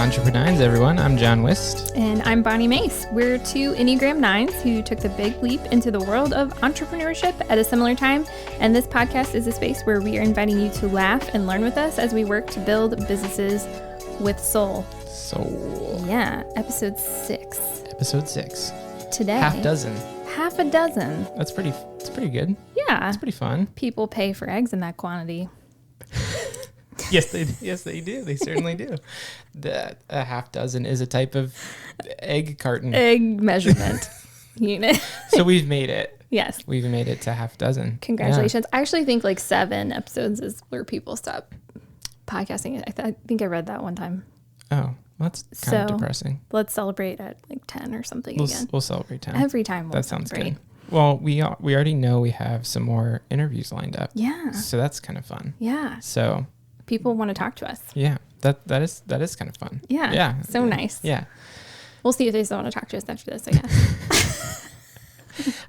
EntrepreNINES, everyone. I'm John Wist. And I'm Bonni Mace. We're two enneagram 9s who took the big leap into the world of entrepreneurship at a similar time. And this podcast is a space where we are inviting you to laugh and learn with us as we work to build businesses with soul. Soul. Yeah, episode 6. Episode 6. Today. Half dozen. Half a dozen. It's pretty good. Yeah. It's pretty fun. People pay for eggs in that quantity. Yes, they do. They certainly do. A half dozen is a type of egg carton. Egg measurement unit. So we've made it. Yes. We've made it to half dozen. Congratulations. Yeah. I actually think like 7 episodes is where people stop podcasting. I think I read that one time. Oh, well, that's kind of depressing. Let's celebrate at like 10 or something again. We'll celebrate 10. Every time. That sounds good. Well, we already know we have some more interviews lined up. Yeah. So that's kind of fun. Yeah. So people want to talk to us. Yeah. That is kind of fun. Yeah. Yeah. So nice. Yeah. We'll see if they still want to talk to us after this, I guess.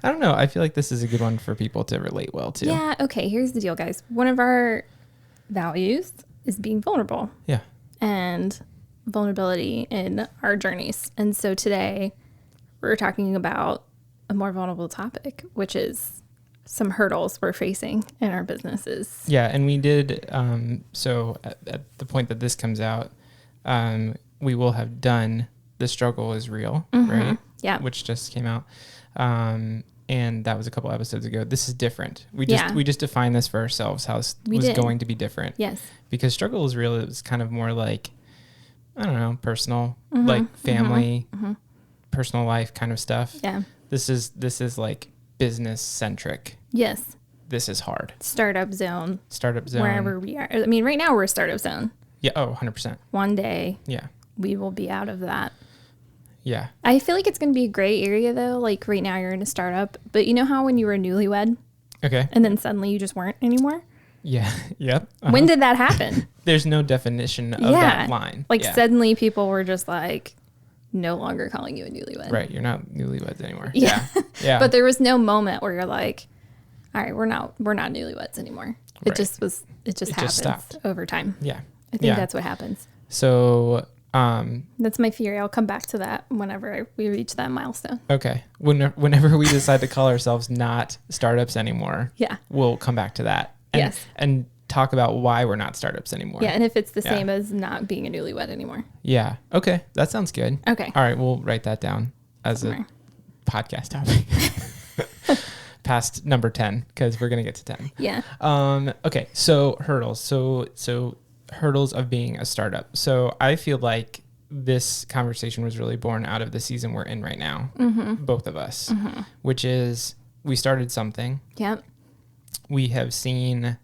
I don't know. I feel like this is a good one for people to relate well to. Yeah. Okay. Here's the deal, guys. One of our values is being vulnerable. Yeah. And vulnerability in our journeys. And so today we're talking about a more vulnerable topic, which is some hurdles we're facing in our businesses. Yeah. And we did, so at the point that this comes out, we will have done The Struggle is Real, right? Yeah. Which just came out. And that was a couple episodes ago. This is different. We just defined this for ourselves, how it was going to be different. Yes. Because Struggle is Real, it was kind of more like, I don't know, personal, like family, personal life kind of stuff. Yeah. This is like business centric. Yes. This is hard. Startup zone. Wherever we are. I mean, right now we're a startup zone. Yeah. Oh, 100%. One day. Yeah. We will be out of that. Yeah. I feel like it's going to be a gray area though. Like right now you're in a startup, but you know how when you were a newlywed? Okay. And then suddenly you just weren't anymore? Yeah. Yep. When did that happen? There's no definition of that line. Like suddenly people were just like no longer calling you a newlywed. Right. You're not newlyweds anymore. Yeah. Yeah. But there was no moment where you're like, all right, we're not newlyweds anymore. It Right. It just happens over time. Yeah. I think that's what happens. So, that's my theory. I'll come back to that whenever we reach that milestone. okay. Whenever we decide to call ourselves not startups anymore, Yeah. we'll come back to that. And talk about why we're not startups anymore. Yeah. And if it's the same as not being a newlywed anymore. Yeah. Okay. That sounds good. Okay. All right. We'll write that down as a podcast topic. Past number 10, because we're going to get to 10. Yeah. Okay. So hurdles. So hurdles of being a startup. So I feel like this conversation was really born out of the season we're in right now, both of us, which is we started something. Yep. We have seen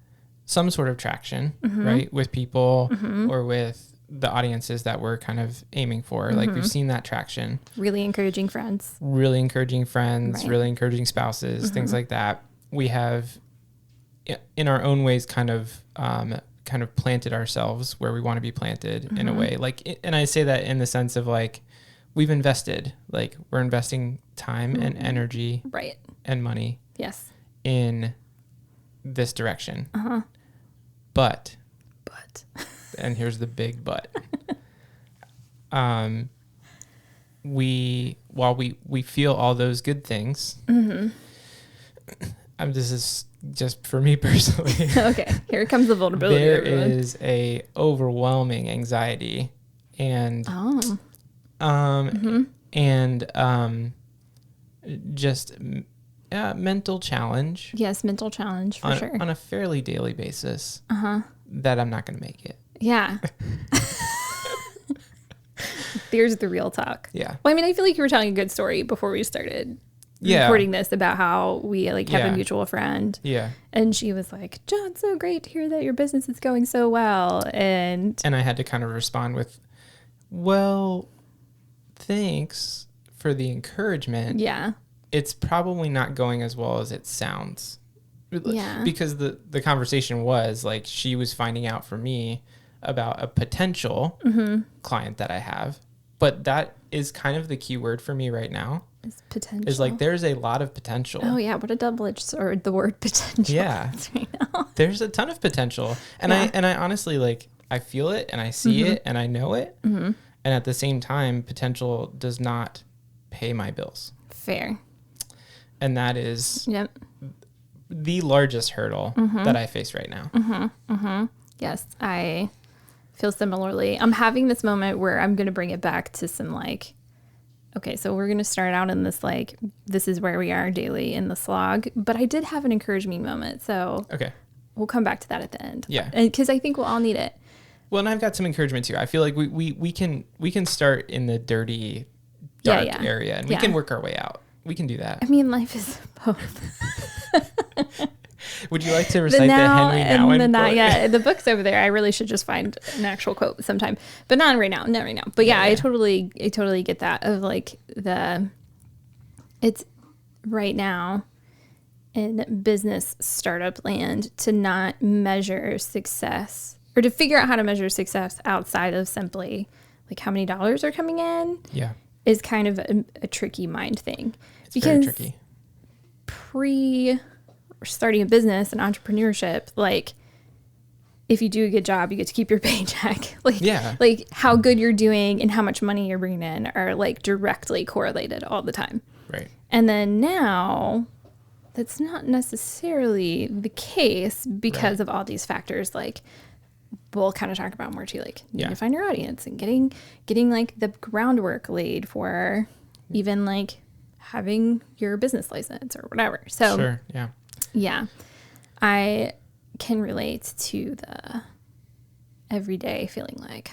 some sort of traction, right, with people or with the audiences that we're kind of aiming for. Like we've seen that traction. Really encouraging friends. Really encouraging friends, Right. really encouraging spouses, things like that. We have, in our own ways, kind of planted ourselves where we want to be planted in a way. Like, and I say that in the sense of like, we've invested, like we're investing time and energy Right. and money Yes. in this direction. But, and here's the big but. While we feel all those good things, this is just for me personally. Okay, here comes the vulnerability. There is a overwhelming anxiety and just mental challenge. Yes, mental challenge for sure. On a fairly daily basis. That I'm not going to make it. Yeah. There's the real talk. Yeah. Well, I mean, I feel like you were telling a good story before we started recording this about how we have a mutual friend. Yeah. And she was like, John, so great to hear that your business is going so well. And I had to kind of respond with, well, thanks for the encouragement. Yeah. It's probably not going as well as it sounds. Yeah. Because the conversation was like, she was finding out from me about a potential client that I have. But that is kind of the key word for me right now. Is potential. Is like, there's a lot of potential. Oh yeah. What a double-edged sword, the word potential. Yeah. Right now. There's a ton of potential. And I honestly, like, I feel it and I see it and I know it. And at the same time, potential does not pay my bills. Fair. And that is Yep. the largest hurdle that I face right now. Yes, I feel similarly. I'm having this moment where I'm going to bring it back to some like, okay, so we're going to start out in this like, this is where we are daily in the slog. But I did have an encourage me moment. So Okay. we'll come back to that at the end. Yeah. Because I think we'll all need it. Well, and I've got some encouragement too. I feel like we can start in the dirty, dark area, and we can work our way out. We can do that. I mean, life is both. Would you like to recite the Henry Nouwen and the not quote? yet? The book's over there. I really should just find an actual quote sometime, but not right now. Not right now. But yeah, I totally get that of like it's right now in business startup land to not measure success or to figure out how to measure success outside of simply like how many dollars are coming in. Yeah. Is kind of a tricky mind thing. It's very tricky. Starting a business and entrepreneurship, like if you do a good job, you get to keep your paycheck. Like how good you're doing and how much money you're bringing in are like directly correlated all the time. Right. And then now that's not necessarily the case because of all these factors. Like we'll kind of talk about more too, like you need to find your audience and getting like the groundwork laid for even like having your business license or whatever. So sure. Yeah. I can relate to the everyday feeling like,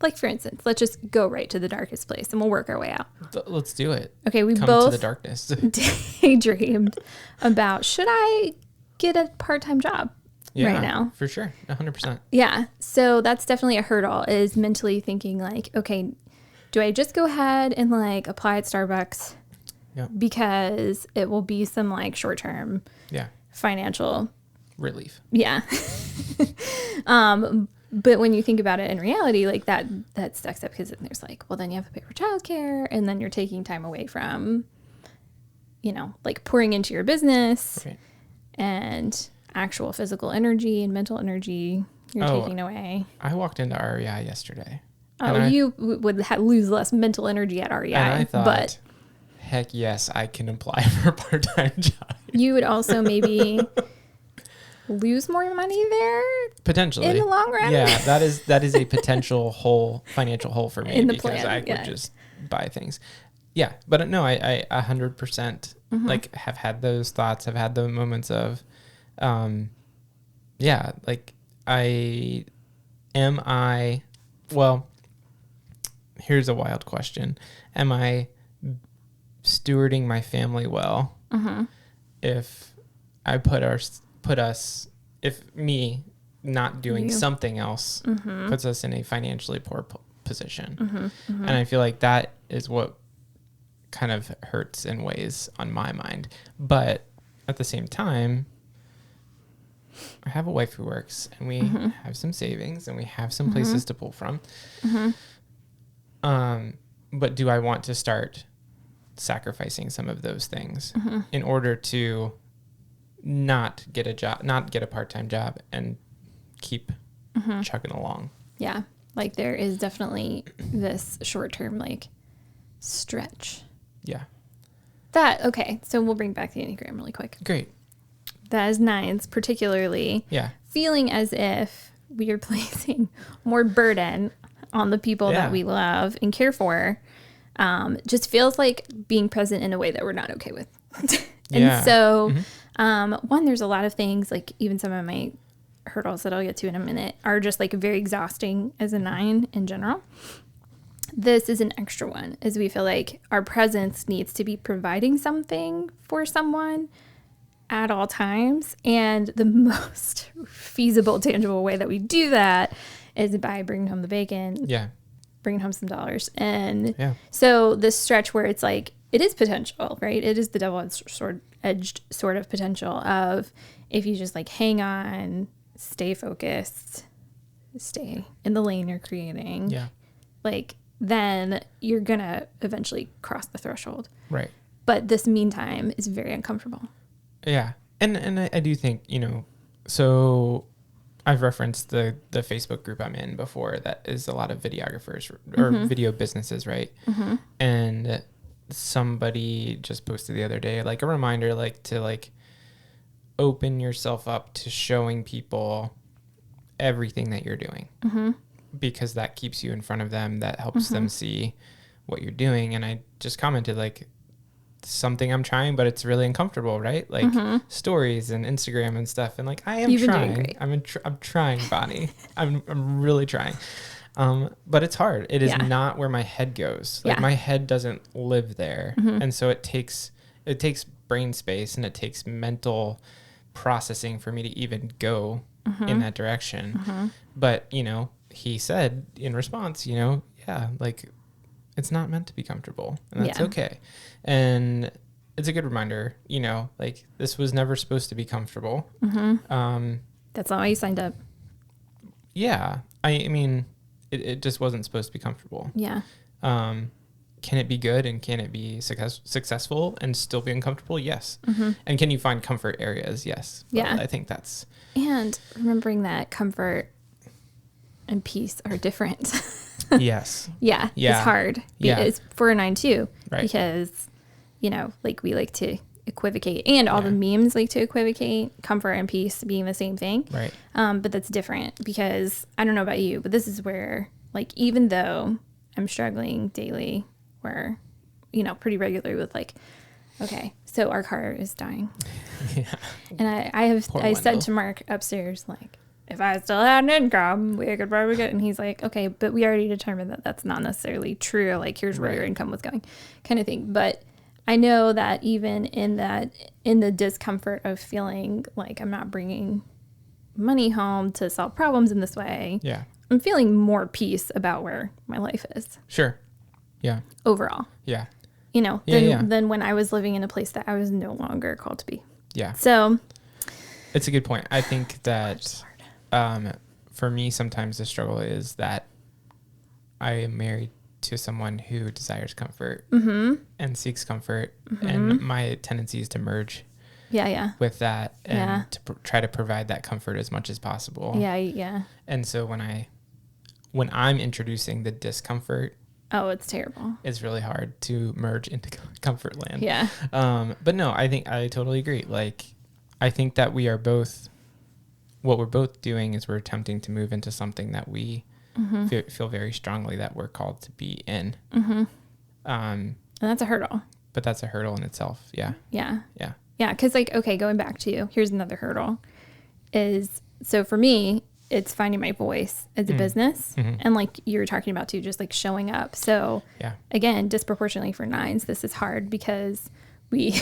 like for instance, let's just go right to the darkest place and we'll work our way out. Let's do it. Okay. We Come both to the darkness. daydreamed about, should I get a part-time job right now? For sure. 100%. Yeah. So that's definitely a hurdle, is mentally thinking like, okay, do I just go ahead and like apply at Starbucks? Yeah. Because it will be some like short-term financial relief. Yeah. But when you think about it in reality, like that stacks up because there's like, well, then you have to pay for childcare and then you're taking time away from, like pouring into your business and actual physical energy and mental energy you're taking away. I walked into REI yesterday. You would lose less mental energy at REI. And I thought, heck yes, I can apply for a part-time job. You would also maybe lose more money there potentially in the long run. Yeah, that is a potential financial hole for me in the because plan, I could just buy things. Yeah, but no, I 100% like have had those thoughts. Have had the moments of, like well, here's a wild question. Am I stewarding my family well if I if me not doing something else puts us in a financially poor position? And I feel like that is what kind of hurts and weighs on my mind. But at the same time, I have a wife who works and we have some savings and we have some places to pull from. But do I want to start sacrificing some of those things in order to not get a part-time job and keep chugging along? Yeah. Like there is definitely this short-term like stretch. Yeah. Okay. So we'll bring back the Enneagram really quick. Great. That is 9s, particularly feeling as if we are placing more burden on the people that we love and care for. Just feels like being present in a way that we're not okay with. And so, one, there's a lot of things, like even some of my hurdles that I'll get to in a minute are just like very exhausting as a 9 in general. This is an extra one, as we feel like our presence needs to be providing something for someone at all times. And the most feasible, tangible way that we do that is by bringing home the bacon. Yeah. Bringing home some dollars. And so this stretch where it's like, it is potential, right? It is the double-edged sort of potential of if you just like hang on, stay focused, stay in the lane you're creating. Yeah. Like then you're going to eventually cross the threshold. Right. But this meantime is very uncomfortable. Yeah. And I do think, so I've referenced the Facebook group I'm in before that is a lot of videographers or video businesses, right? And somebody just posted the other day, like a reminder, like to like open yourself up to showing people everything that you're doing, because that keeps you in front of them. That helps them see what you're doing. And I just commented like, something I'm trying, but it's really uncomfortable, right? Like stories and Instagram and stuff. And like, I am trying. I'm trying, Bonni. I'm really trying. But it's hard. It is not where my head goes. Like my head doesn't live there. And so it takes brain space and it takes mental processing for me to even go in that direction. But, you know, he said in response, you know, like it's not meant to be comfortable, and that's okay. And it's a good reminder, you know, like this was never supposed to be comfortable. That's not why you signed up. Yeah. I mean, it just wasn't supposed to be comfortable. Yeah. Can it be good and can it be successful and still be uncomfortable? Yes. And can you find comfort areas? Yes. But I think that's... And remembering that comfort and peace are different. Yes. It's hard. It's for a 9 too, right? Because, you know, like we like to equivocate, and all the memes like to equivocate comfort and peace being the same thing, right? But that's different, because I don't know about you, but this is where, like, even though I'm struggling daily, where, you know, pretty regularly with like, okay, so our car is dying, and I said to Mark upstairs, like, if I still had an income, we could probably get, and he's like, okay, but we already determined that that's not necessarily true. Like, here's where your income was going, kind of thing. But I know that even in the discomfort of feeling like I'm not bringing money home to solve problems in this way, I'm feeling more peace about where my life is. Sure. Yeah. Overall. Yeah. You know, than when I was living in a place that I was no longer called to be. Yeah. So. It's a good point. I think that... for me, sometimes the struggle is that I am married to someone who desires comfort and seeks comfort, and my tendency is to merge with that and to try to provide that comfort as much as possible. And so when I'm introducing the discomfort, it's terrible. It's really hard to merge into comfort land. But no, I think I totally agree. Like, I think that what we're both doing is we're attempting to move into something that we feel very strongly that we're called to be in. And that's a hurdle. But that's a hurdle in itself. Yeah. Because like, okay, going back to you, here's another hurdle is, so for me, it's finding my voice as a business. And like you were talking about too, just like showing up. So again, disproportionately for 9s, this is hard because we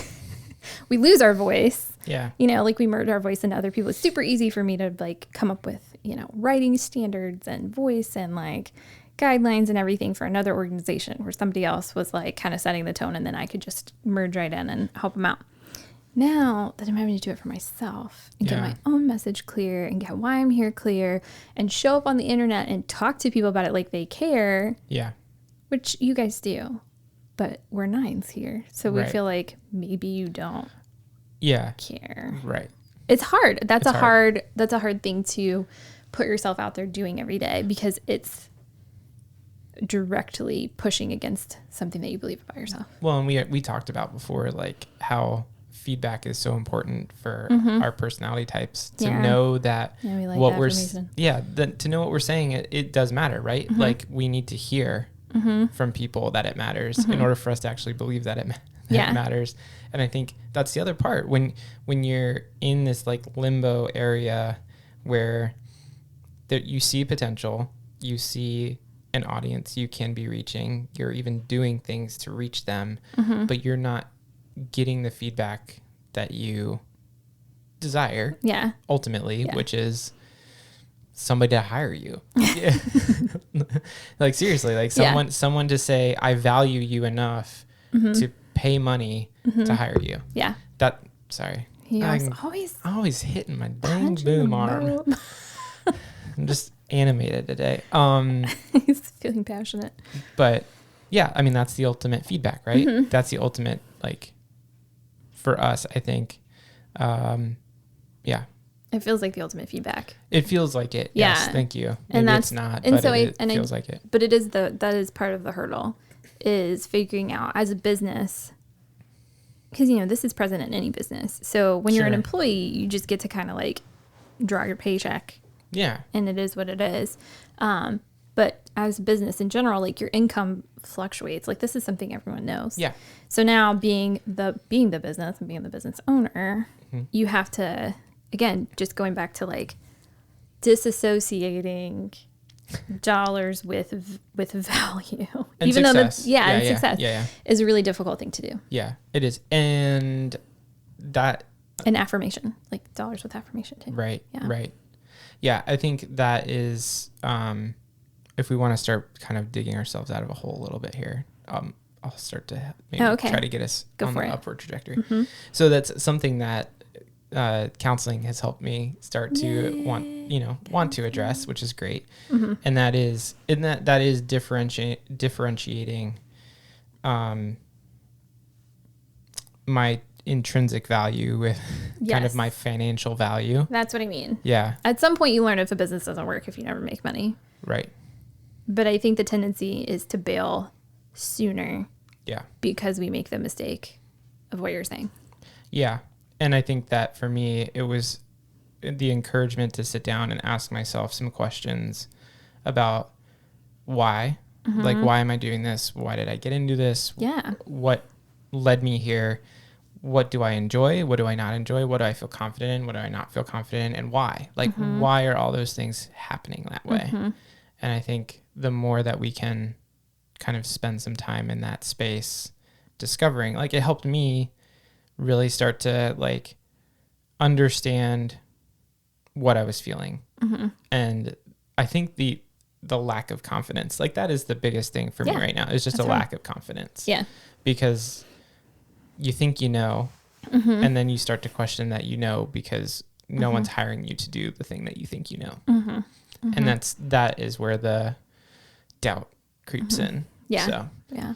lose our voice. You know, like we merge our voice into other people. It's super easy for me to like come up with, you know, writing standards and voice and like guidelines and everything for another organization where somebody else was like kind of setting the tone, and then I could just merge right in and help them out. Now that I'm having to do it for myself and get my own message clear and get why I'm here clear and show up on the internet and talk to people about it like they care. Which you guys do. But we're 9s here. So we feel like maybe you don't care. Right. It's hard. That's a hard thing to put yourself out there doing every day, because it's directly pushing against something that you believe about yourself. Well, and we talked about before, like how feedback is so important for our personality types to know that what we're to know what we're saying, it does matter, right? Like we need to hear from people that it matters in order for us to actually believe that it matters. And I think that's the other part, when you're in this like limbo area where you see potential, you see an audience you can be reaching, you're even doing things to reach them, but you're not getting the feedback that you desire ultimately, which is somebody to hire you. Like seriously, like someone to say, I value you enough to pay money to hire you. Sorry. Always hitting my dang boom arm. I'm just animated today. He's feeling passionate. But yeah, I mean, that's the ultimate feedback, right? That's the ultimate, like, for us, I think. It feels like the ultimate feedback. It feels like it. Yeah. Yes, thank you. And Maybe it's not, but it feels like it. But it is that is part of the hurdle, is figuring out as a business, because, you know, this is present in any business. So when you're an employee, you just get to kind of like draw your paycheck. Yeah. And it is what it is. But as a business in general, like your income fluctuates. Like this is something everyone knows. Yeah. So now being the business and being the business owner, you have to, again, just going back to like disassociating dollars with value. And even success. Though and success is a really difficult thing to do. Yeah, it is. And that... And affirmation, like dollars with affirmation too. Right, yeah. right. Yeah, I think that is, if we want to start kind of digging ourselves out of a hole a little bit here, I'll start to maybe try to get us on the upward trajectory. So that's something that counseling has helped me start to want to address, which is great. And that is differentiating my intrinsic value with kind of my financial value. That's what I mean. Yeah. At some point you learn if a business doesn't work if you never make money. Right. But I think the tendency is to bail sooner. Yeah. Because we make the mistake of what you're saying. Yeah. And I think that for me, it was the encouragement to sit down and ask myself some questions about why. Like, why am I doing this? Why did I get into this? Yeah. What led me here? What do I enjoy? What do I not enjoy? What do I feel confident in? What do I not feel confident in? And why? Like, why are all those things happening that way? And I think the more that we can kind of spend some time in that space discovering, like, it helped me really start to like understand what I was feeling. And I think the lack of confidence, like that is the biggest thing for me right now, is just a lack of confidence. Yeah. Because you think you know, and then you start to question that you know, because no one's hiring you to do the thing that you think you know. And that is where the doubt creeps in. Yeah. So. Yeah.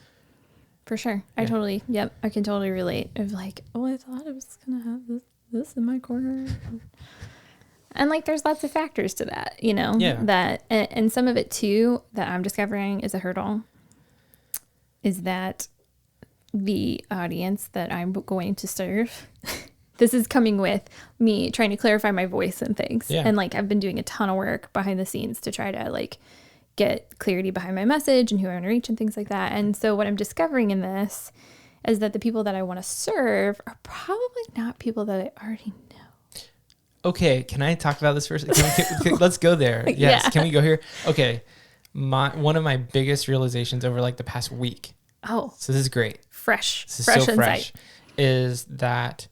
For sure. I can totally relate of like, oh, I thought I was going to have this in my corner. And like, there's lots of factors to that, you know, that, and some of it too, that I'm discovering is a hurdle, is that the audience that I'm going to serve, this is coming with me trying to clarify my voice and things. Yeah. And like, I've been doing a ton of work behind the scenes to try to like get clarity behind my message and who I want to reach and things like that. And so what I'm discovering in this is that the people that I want to serve are probably not people that I already know. Okay. Can I talk about this first? Let's go there. Yes. Yeah. Can we go here? Okay. One of my biggest realizations over like the past week. Oh, so this is great. Fresh. This is fresh so fresh. Is that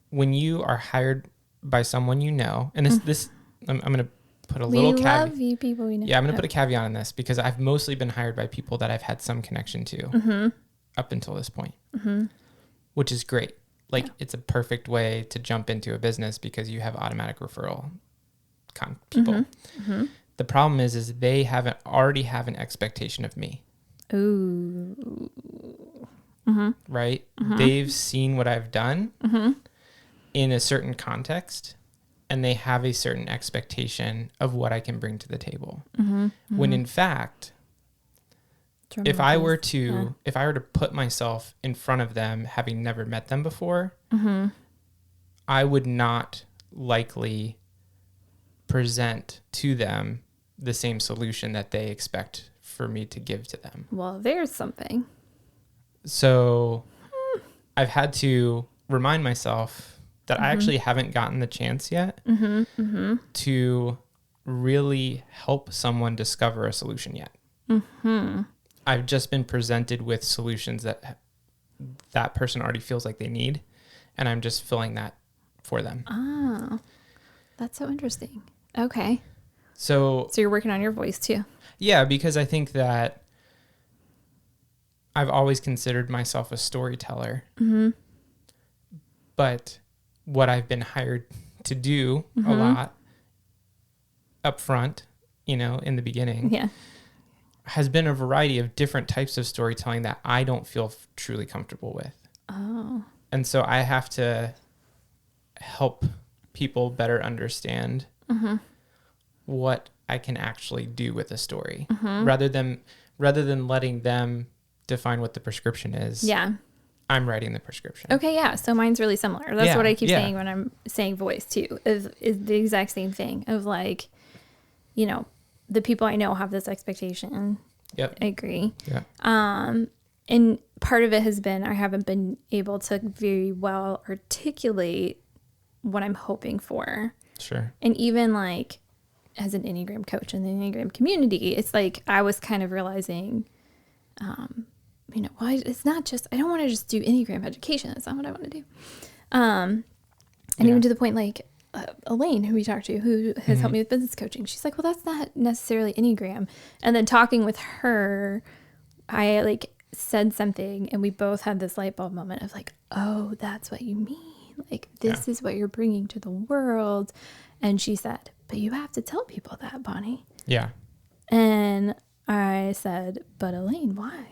when you are hired by someone you know, and this I'm going to put a little caveat. We love you people we know. Yeah, I'm going to put a caveat on this because I've mostly been hired by people that I've had some connection to up until this point, which is great. Like, it's a perfect way to jump into a business because you have automatic referral people. The problem is they already have an expectation of me. Ooh. Right? They've seen what I've done in a certain context, and they have a certain expectation of what I can bring to the table. When in fact, if I were to put myself in front of them, having never met them before, I would not likely present to them the same solution that they expect for me to give to them. Well, there's something. So I've had to remind myself that I actually haven't gotten the chance yet to really help someone discover a solution yet. I've just been presented with solutions that person already feels like they need, and I'm just filling that for them. Oh, that's so interesting. Okay. So you're working on your voice too. Yeah, because I think that I've always considered myself a storyteller. But what I've been hired to do a lot up front, in the beginning, has been a variety of different types of storytelling that I don't feel truly comfortable with. Oh. And so I have to help people better understand what I can actually do with a story, rather than letting them define what the prescription is. Yeah. I'm writing the prescription. Okay, yeah. So mine's really similar. That's what I keep saying when I'm saying voice too, is the exact same thing of like, you know, the people I know have this expectation. Yep. I agree. Yeah. And part of it has been I haven't been able to very well articulate what I'm hoping for. Sure. And even like as an Enneagram coach in the Enneagram community, it's like I was kind of realizing, you know, well, it's not just, I don't want to just do Enneagram education. That's not what I want to do. And even to the point like Elaine, who we talked to, who has helped me with business coaching, she's like, well, that's not necessarily Enneagram. And then talking with her, I like said something and we both had this light bulb moment of like, oh, that's what you mean. Like, this is what you're bringing to the world. And she said, but you have to tell people that, Bonni. Yeah. And I said, but Elaine, why?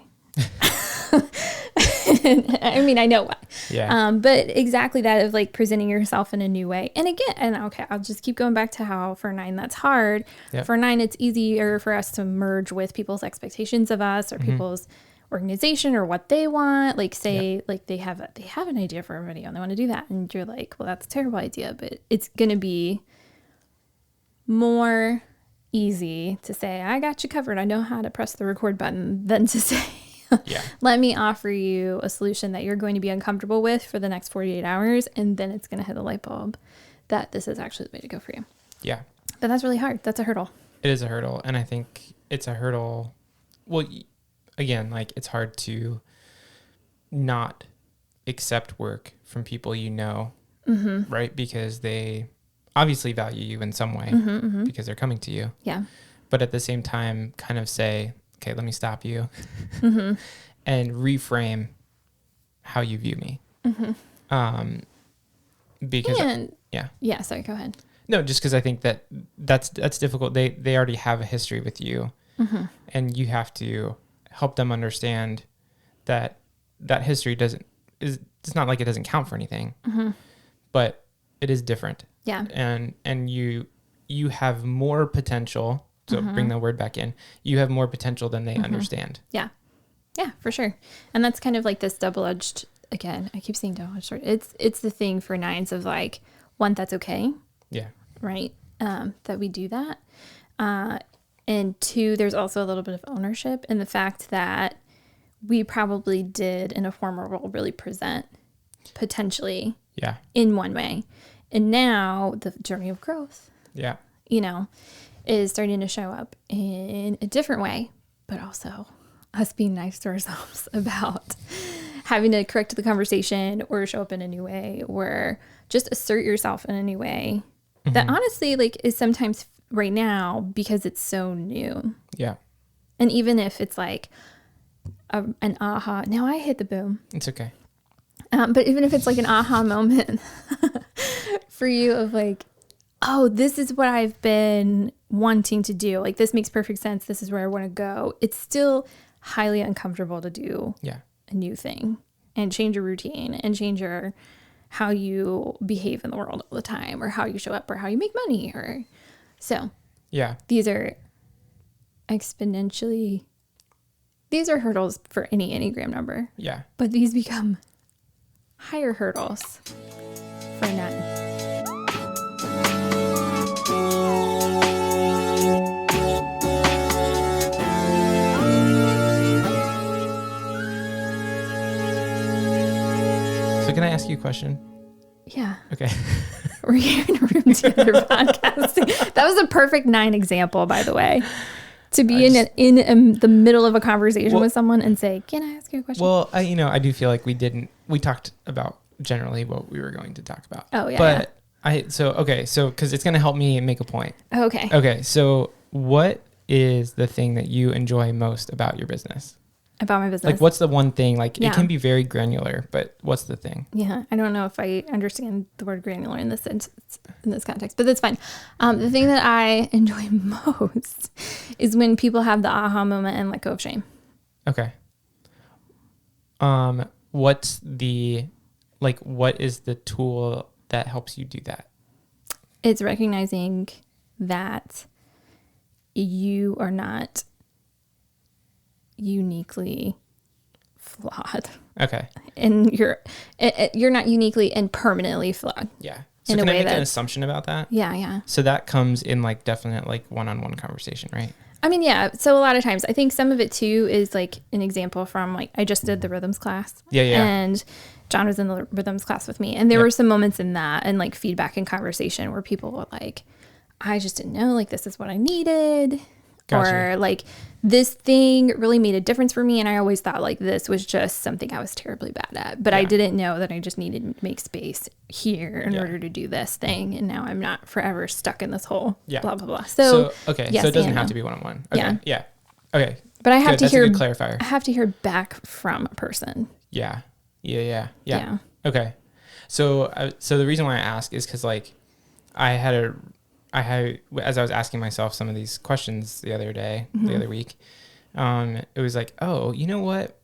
I mean, I know why. Yeah. But exactly that of like presenting yourself in a new way. And again, and okay, I'll just keep going back to how for 9 that's hard. Yep. For 9, it's easier for us to merge with people's expectations of us or people's organization or what they want. Like say like they have an idea for a video and they want to do that. And you're like, well, that's a terrible idea, but it's going to be more easy to say, I got you covered. I know how to press the record button than to say, let me offer you a solution that you're going to be uncomfortable with for the next 48 hours. And then it's going to hit the light bulb that this is actually the way to go for you. Yeah. But that's really hard. That's a hurdle. It is a hurdle. And I think it's a hurdle. Well, again, like it's hard to not accept work from people you know, right? Because they obviously value you in some way because they're coming to you. Yeah. But at the same time, kind of say, okay, let me stop you and reframe how you view me. Because yeah. Sorry, go ahead. No, just because I think that's difficult. They already have a history with you, and you have to help them understand that history it's not like it doesn't count for anything, but it is different. Yeah. And you have more potential. So bring the word back in. You have more potential than they understand. Yeah. Yeah, for sure. And that's kind of like this double-edged, again, I keep saying double-edged sword. It's the thing for 9s of like, 1, that's okay. Yeah. Right. That we do that. And 2, there's also a little bit of ownership in the fact that we probably did in a former role really present potentially in one way. And now the journey of growth, you know, is starting to show up in a different way, but also us being nice to ourselves about having to correct the conversation or show up in a new way or just assert yourself in a new way that honestly like is sometimes right now because it's so new. Yeah. And even if it's like an aha, now I hit the boom. It's okay. But even if it's like an aha moment for you of like, oh, this is what I've been wanting to do. Like, this makes perfect sense. This is where I want to go. It's still highly uncomfortable to do a new thing and change your routine and change how you behave in the world all the time or how you show up or how you make money or so. Yeah. These are hurdles for any Enneagram number. Yeah. But these become higher hurdles for 9. So can I ask you a question? Yeah. Okay. We're here in a room together podcasting. That was a perfect 9 example, by the way. To be in the middle of a conversation with someone and say, can I ask you a question? Well, I do feel like we talked about generally what we were going to talk about. Oh, yeah. But so because it's going to help me make a point. Okay. Okay. So what is the thing that you enjoy most about your business? About my business? Like, what's the one thing? Like, it can be very granular, but what's the thing? Yeah. I don't know if I understand the word granular in this context, but that's fine. The thing that I enjoy most is when people have the aha moment and let go of shame. Okay. What is the tool that helps you do that? It's recognizing that you are not uniquely flawed. Okay. And you're not uniquely and permanently flawed. Yeah. So in can a I way make an that, assumption about that? yeah, yeah. So that comes in like definite like one-on-one conversation, right? I mean, yeah. So a lot of times, I think some of it too is like an example from like I just did the rhythms class. Yeah, yeah. And John was in the rhythms class with me, and there were some moments in that and like feedback and conversation where people were like, "I just didn't know like this is what I needed." Gotcha. Or like this thing really made a difference for me, and I always thought like this was just something I was terribly bad at, but I didn't know that I just needed to make space here in order to do this thing, and now I'm not forever stuck in this hole. Yeah. Blah blah blah. So okay, yes, so it doesn't and have no. to be one-on-one. Okay. Yeah. Okay. But I have Good. to That's hear a good clarifier. I have to hear back from a person. Yeah. Yeah. Yeah. Okay. So the reason why I ask is because like I had as I was asking myself some of these questions the other day, the other week, it was like, oh, you know what?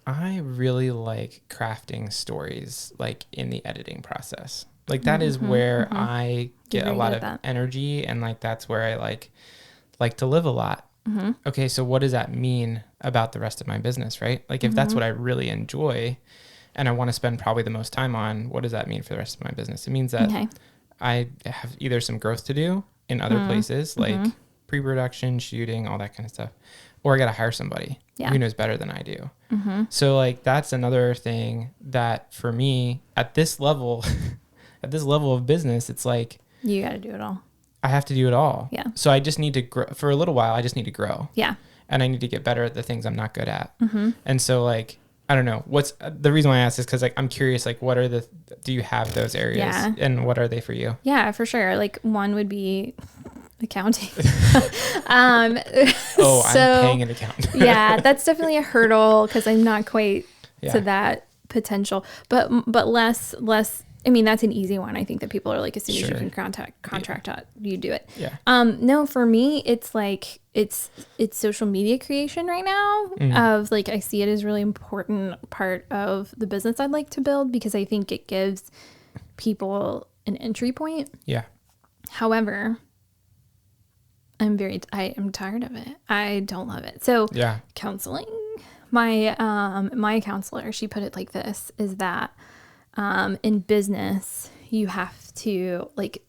I really like crafting stories like in the editing process. Like that is where I get a lot of energy, and like that's where I like to live a lot. Okay, so what does that mean about the rest of my business, right? Like if that's what I really enjoy and I want to spend probably the most time on, what does that mean for the rest of my business? It means that I have either some growth to do in other places, like pre-production, shooting, all that kind of stuff, or I got to hire somebody who knows better than I do. So like that's another thing that for me at this level, of business, it's like you got to do it all. I have to do it all. Yeah. So I just need to grow for a little while. I just need to grow. Yeah. And I need to get better at the things I'm not good at. And so like, I don't know what's the reason why I ask is because like, I'm curious, like what are do you have those areas and what are they for you? Yeah, for sure. Like one would be accounting. I'm paying an accountant. Yeah, that's definitely a hurdle because I'm not quite to that potential, but less, I mean, that's an easy one. I think that people are like, as soon as you can contract out, you do it. Yeah. No, for me, it's like, it's social media creation right now of like, I see it as really important part of the business I'd like to build because I think it gives people an entry point. Yeah. However, I am tired of it. I don't love it. So counseling, my counselor, she put it like this, is that in business, you have to like,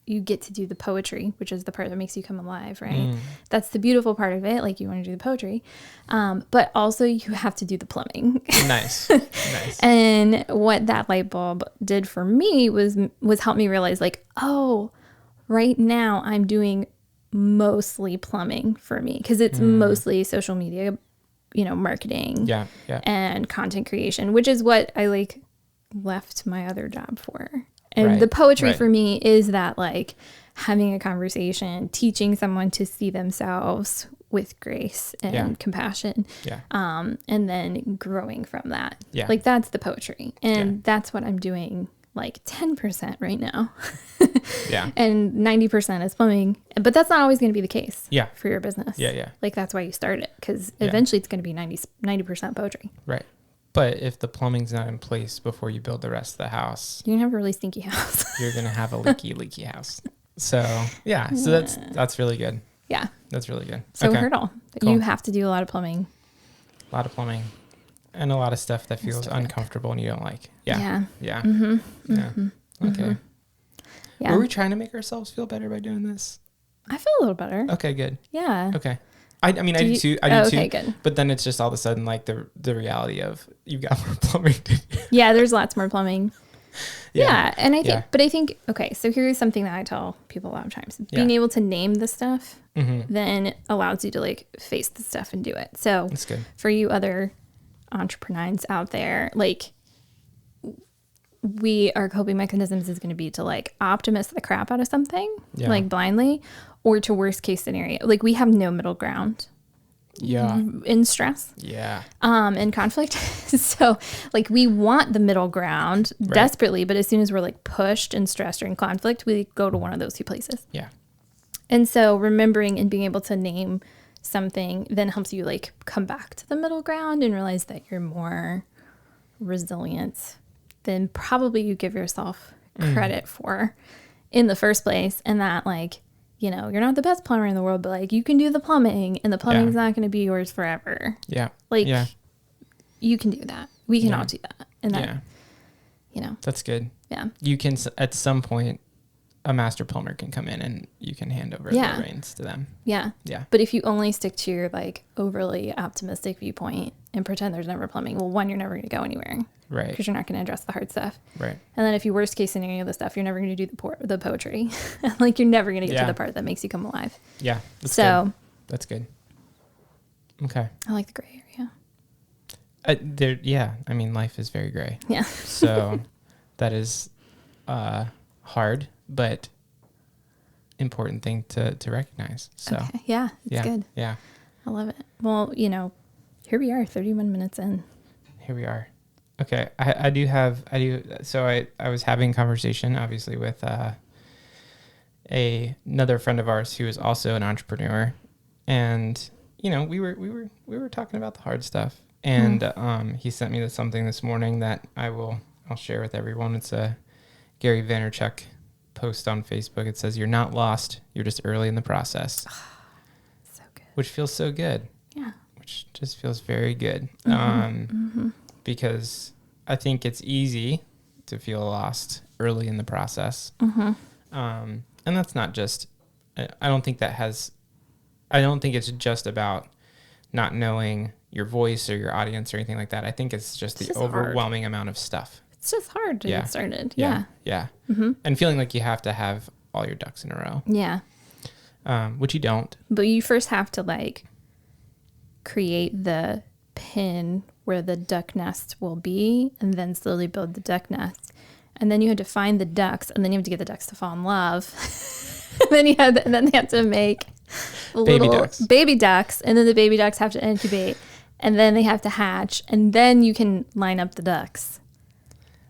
you get to do the poetry, which is the part that makes you come alive, right? That's the beautiful part of it. Like you want to do the poetry, but also you have to do the plumbing. Nice. And what that light bulb did for me was help me realize like, oh, right now I'm doing mostly plumbing for me because it's mostly social media, marketing and content creation, which is what I like left my other job for. And the poetry for me is that like having a conversation, teaching someone to see themselves with grace and compassion, and then growing from that. Like that's the poetry. And that's what I'm doing like 10% right now. And 90% is plumbing. But that's not always going to be the case for your business. Like that's why you start it because eventually it's going to be 90% poetry. Right. But if the plumbing's not in place before you build the rest of the house, you're going to have a really stinky house. You're going to have a leaky house. So, so that's really good. Yeah. That's really good. So hurdle. Cool. You have to do a lot of plumbing. A lot of plumbing. And a lot of stuff that feels uncomfortable and you don't like. Yeah. Okay. Yeah. Were we trying to make ourselves feel better by doing this? I feel a little better. Okay, good. Yeah. Okay. I mean, I do too. I do too. Okay, good. But then it's just all of a sudden like the reality of you've got more plumbing to do. Yeah, there's lots more plumbing. Yeah. And I think, okay, so here's something that I tell people a lot of times. Being able to name the stuff then allows you to like face the stuff and do it. So that's good. For you other EntrepreNINES out there, like our coping mechanisms is going to be to like optimist the crap out of something like blindly or to worst case scenario. Like we have no middle ground in stress and conflict. So like we want the middle ground desperately, but as soon as we're like pushed and stressed or in conflict, we go to one of those two places. And so remembering and being able to name something then helps you like come back to the middle ground and realize that you're more resilient than probably you give yourself credit for. in the first place, and that like, you know, you're not the best plumber in the world, but like you can do the plumbing, and the plumbing's not going to be yours forever. Yeah. Like you can do that. We can all do that. And that, you know, that's good. Yeah. You can, at some point, a master plumber can come in and you can hand over the reins to them. Yeah. Yeah. But if you only stick to your like overly optimistic viewpoint and pretend there's never plumbing, well, one, you're never going to go anywhere. Right. Because you're not going to address the hard stuff. Right. And then if you worst case scenario the stuff, you're never going to do the poetry. Like you're never going to get to the part that makes you come alive. Yeah. That's good. Okay. I like the gray area. I mean, life is very gray. Yeah. So that is hard, but important thing to recognize. So yeah, it's good. Yeah. I love it. Well, you know, here we are 31 minutes in. Here we are. Okay. So I was having a conversation obviously with another friend of ours who is also an entrepreneur, and you know, we were talking about the hard stuff, and he sent me something this morning that I'll share with everyone. It's a Gary Vaynerchuk post on Facebook. It says, "You're not lost. You're just early in the process." So good. Which feels so good. Yeah. Which just feels very good. Because I think it's easy to feel lost early in the process. And that's not just, I don't think it's just about not knowing your voice or your audience or anything like that. I think it's just the overwhelming amount of stuff. It's just hard to get started. Yeah. And feeling like you have to have all your ducks in a row. Yeah. Which you don't. But you first have to like create the pin where the duck nest will be, and then slowly build the duck nest. And then you had to find the ducks, and then you have to get the ducks to fall in love. then they have to make baby ducks, and then the baby ducks have to incubate, and then they have to hatch, and then you can line up the ducks.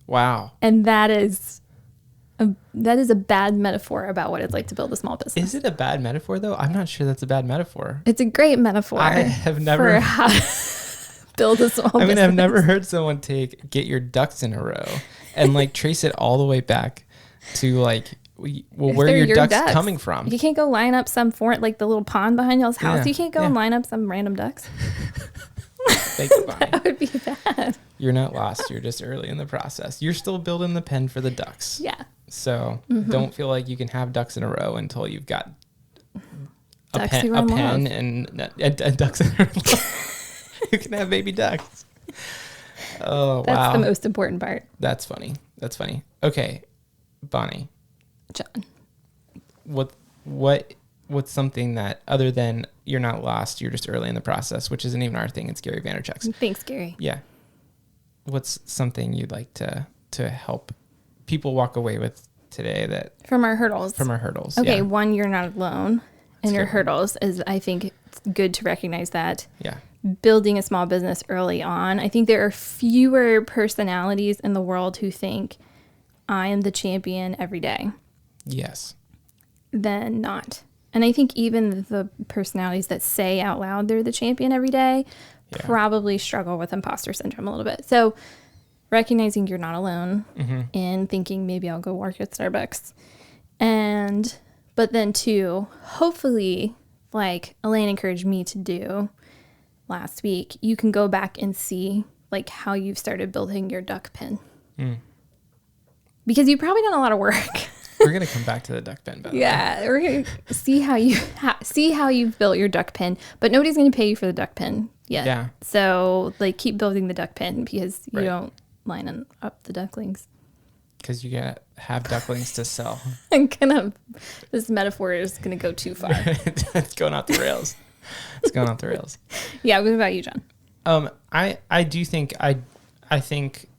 Wow. And that is a bad metaphor about what it's like to build a small business. Is it a bad metaphor though? I'm not sure that's a bad metaphor. It's a great metaphor. I have never for how to build a small business. I've never heard someone get your ducks in a row and like trace it all the way back to like, well, where are your ducks coming from? You can't go line up some like the little pond behind y'all's house. You can't go and line up some random ducks. Thank you, Bonni. That would be bad. You're not lost. You're just early in the process. You're still building the pen for the ducks. Yeah. So don't feel like you can have ducks in a row until you've got a ducks pen and ducks in a row. You can have baby ducks. Oh, wow. That's the most important part. That's funny. Okay, Bonni. John. What's something that, other than you're not lost, you're just early in the process, which isn't even our thing, it's Gary Vaynerchuk's. Thanks, Gary. Yeah. What's something you'd like to help people walk away with today from our hurdles? Okay, one, you're not alone in your hurdles is, I think it's good to recognize that. Yeah. Building a small business early on. I think there are fewer personalities in the world who think I am the champion every day. Yes. Than not. And I think even the personalities that say out loud they're the champion every day probably struggle with imposter syndrome a little bit. So recognizing you're not alone and thinking maybe I'll go work at Starbucks. But then two, hopefully, like Elaine encouraged me to do last week, you can go back and see like how you've started building your duck pen. Because you've probably done a lot of work. We're gonna come back to the duck pen, by the way. Yeah, we're gonna see how you've built your duck pen, but nobody's gonna pay you for the duck pen yet. Yeah. So like, keep building the duck pen because you don't line up the ducklings. Because you gotta have ducklings to sell. This metaphor is gonna go too far. It's going off the rails. It's going off the rails. Yeah. What about you, John? I do think I think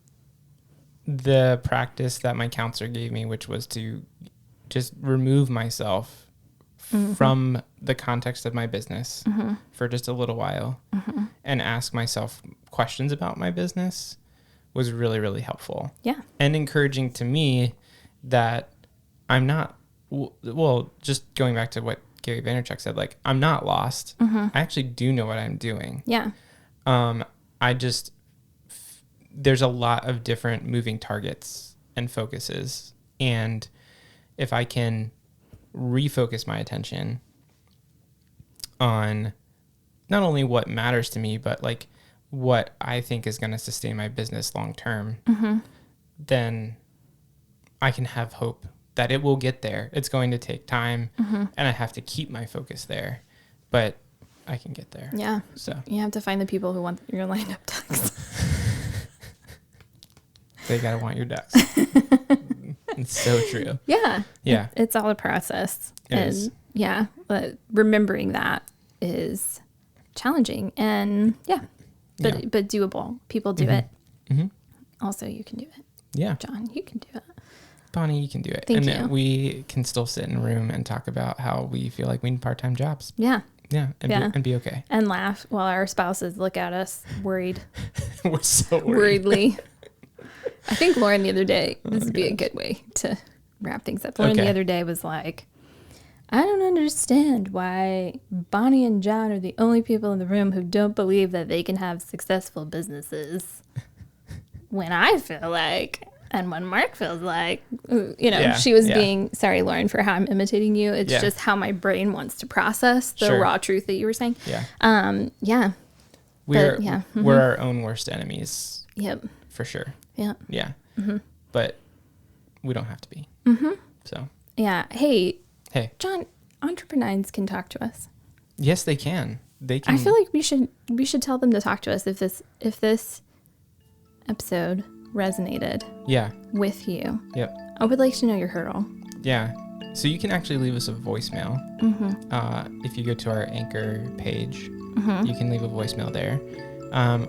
the practice that my counselor gave me, which was to just remove myself from the context of my business for just a little while and ask myself questions about my business, was really, really helpful. Yeah. And encouraging to me that I'm not, well, just going back to what Gary Vaynerchuk said, like, I'm not lost. I actually do know what I'm doing. Yeah. There's a lot of different moving targets and focuses, and if I can refocus my attention on not only what matters to me, but like what I think is going to sustain my business long term, then I can have hope that it will get there. It's going to take time, and I have to keep my focus there, but I can get there. Yeah. So you have to find the people who want your lineup ducks. They got to want your ducks. It's so true. Yeah. Yeah. It's all a process. It is. Yeah. But remembering that is challenging and but doable. People do it. Also, you can do it. Yeah. John, you can do it. Bonnie, you can do it. Thank and you. We can still sit in a room and talk about how we feel like we need part-time jobs. Yeah. Yeah. And be okay. And laugh while our spouses look at us worried. We're so worried. Worriedly. I think Lauren the other day, this would be a good way to wrap things up. Lauren the other day was like, I don't understand why Bonnie and John are the only people in the room who don't believe that they can have successful businesses. When I feel like, and when Mark feels like, she was being, sorry, Lauren, for how I'm imitating you. It's just how my brain wants to process the raw truth that you were saying. Yeah. We're our own worst enemies. Yep. For sure. Yeah. Yeah. But we don't have to be. So. Yeah. Hey, John, EntrepreNINES can talk to us. Yes, they can. They can. I feel like we should tell them to talk to us if this episode resonated. Yeah. With you. Yep. I would like to know your hurdle. Yeah. So you can actually leave us a voicemail. If you go to our Anchor page, you can leave a voicemail there.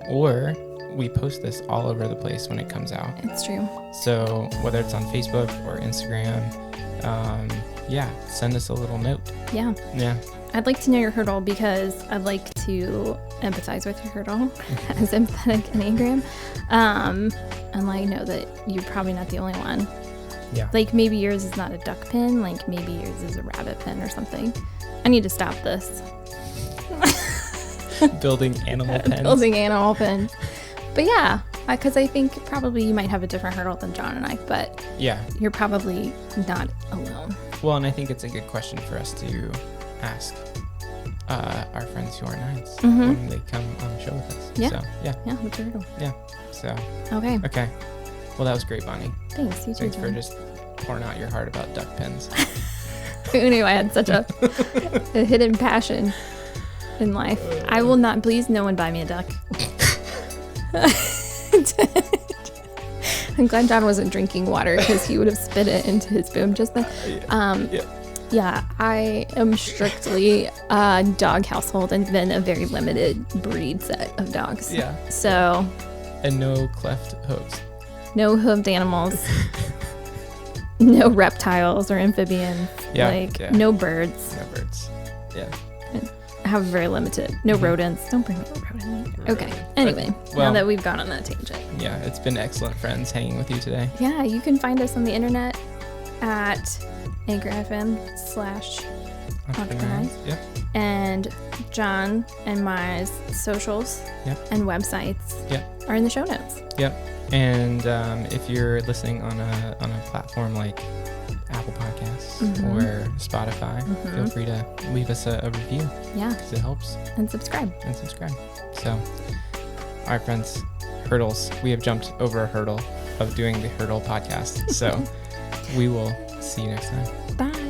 Or we post this all over the place when it comes out. It's true. So whether it's on Facebook or Instagram, send us a little note. Yeah. I'd like to know your hurdle because I'd like to empathize with your hurdle as empathetic enneagram. And like know that you're probably not the only one. Yeah. Like maybe yours is not a duck pin, like maybe yours is a rabbit pin or something. I need to stop this. Building animal pens. Building animal pens. But yeah, because I think probably you might have a different hurdle than John and I, but you're probably not alone. Well, and I think it's a good question for us to ask our friends who are nines when they come on the show with us. Yeah. So, yeah. Yeah, what's your hurdle? Yeah. So. Okay. Well, that was great, Bonnie. Thanks. You too. Thanks for just pouring out your heart about duck pens. Who knew I had such a hidden passion in life? I will not, please, no one buy me a duck. I'm glad John wasn't drinking water because he would have spit it into his boom just then. Yeah, I am strictly a dog household and then a very limited breed set of dogs. Yeah. So. And no cleft hooves. No hooved animals. No reptiles or amphibians. No birds. No birds. Yeah. I have very limited. No rodents. Don't bring me a rodent. Okay. Anyway, now that we've gone on that tangent. Yeah, it's been excellent, friends, hanging with you today. Yeah, you can find us on the internet at anchor.fm/EntrepreNINES. Yep. And John and my socials and websites are in the show notes. Yep. And if you're listening on a platform like Apple Podcasts or Spotify, feel free to leave us a review. Yeah. Because it helps. And subscribe. So, all right, friends, hurdles. We have jumped over a hurdle of doing the Hurdle podcast. So we will see you next time. Bye.